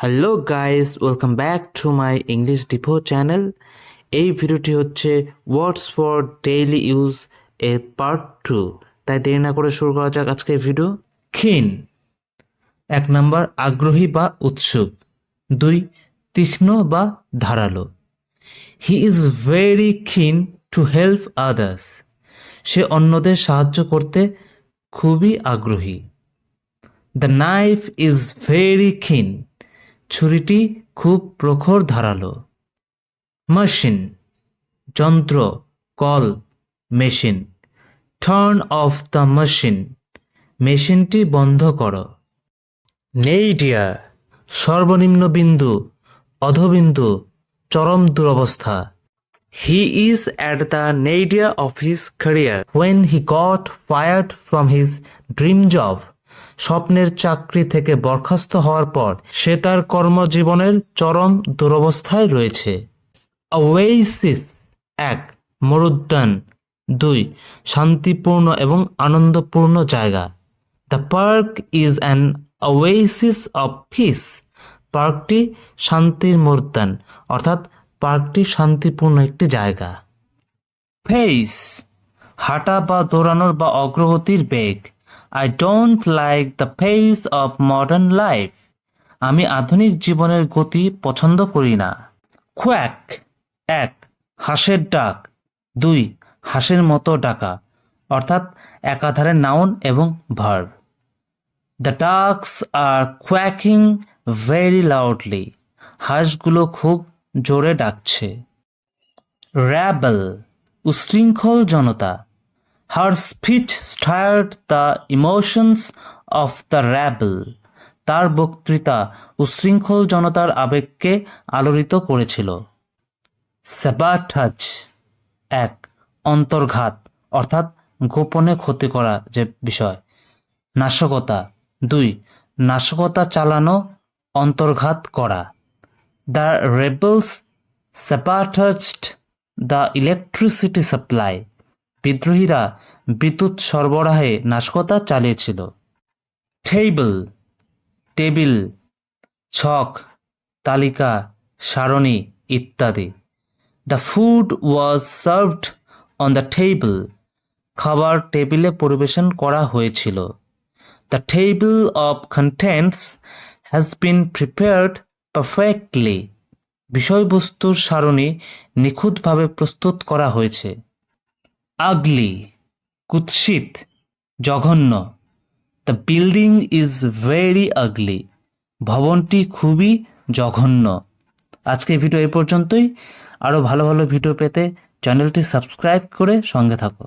Hello guys, welcome back to my English depot channel. এই ভিডিওটি হচ্ছে ওয়ার্ডস ফর ডেইলি ইউজ এর পার্ট 2। তাই দেরি না করে শুরু করা যাক আজকের ভিডিও। ক্ষীণ, 1 নাম্বার আগ্রহী বা উৎসুক, 2 তীক্ষ্ণ বা ধারালো। হি ইজ ভেরি ক্ষীণ টু হেল্প আদার্স, সে অন্যদের সাহায্য করতে খুবই আগ্রহী। দ্য নাইফ ইজ ভেরি ক্ষীণ, ছুরিটি খুব প্রখর ধারালো। মেশিন, যন্ত্র, call, machine. Turn off the machine, মেশিনটি বন্ধ করো। নেইডিয়ার, সর্বনিম্ন বিন্দু, অধবিন্দু, চরম দুরবস্থা। He is at the nadir of his career when he got fired from his dream job. স্বপ্নের চাকরি থেকে বরখাস্ত হওয়ার পর সে তার কর্মজীবনের চরম দুরবস্থায় রয়েছে। ওয়েসিস, 1 মরুদ্যান, 2 শান্তিপূর্ণ এবং আনন্দপূর্ণ জায়গা। The park is an Oasis of piece, পার্কটি শান্তির মরুদ্যান, অর্থাৎ পার্কটি শান্তিপূর্ণ একটি জায়গা। পেস, হাঁটা বা দৌড়ানোর বা অগ্রগতির বেগ। I don't like the pace of modern life, আমি আধুনিক জীবনের গতি পছন্দ করি না। কোয়াক, 1 হাঁসের ডাক, 2 হাঁসের মতো ডাকা, অর্থাৎ একাধারে নাউন এবং verb. The ducks are quacking very loudly, হাঁসগুলো খুব জোরে ডাকছে। র্যাবেল, উশৃঙ্খল জনতা। Her speech stirred the emotions of the rabble, তার বক্তৃতা উশৃঙ্খল জনতার আবেগকে আলোড়িত করেছিল। স্যাবাটাজ, 1 অন্তর্ঘাত, অর্থাৎ গোপনে ক্ষতি করা যে বিষয়। নাশকতা, 2 নাশকতা চালানো, অন্তর্ঘাত করা। The rebels sabotaged the electricity supply, বিদ্রোহীরা বিদ্যুৎ সরবরাহে নাশকতা চালিয়েছিল। টেবল, টেবিল, ছক, তালিকা, সারণী ইত্যাদি। The food was served on the table, খাবার টেবিলে পরিবেশন করা হয়েছিল। The table of contents has been prepared perfectly, বিষয়বস্তুর সারণী নিখুঁতভাবে প্রস্তুত করা হয়েছে। আগলি, কুৎসিত, জঘন্য। দ্য বিল্ডিং ইজ ভেরি আগলি, ভবনটি খুবই জঘন্য। আজকের ভিডিও এই পর্যন্তই। আরও ভালো ভালো ভিডিও পেতে চ্যানেলটি সাবস্ক্রাইব করে সঙ্গে থাকো।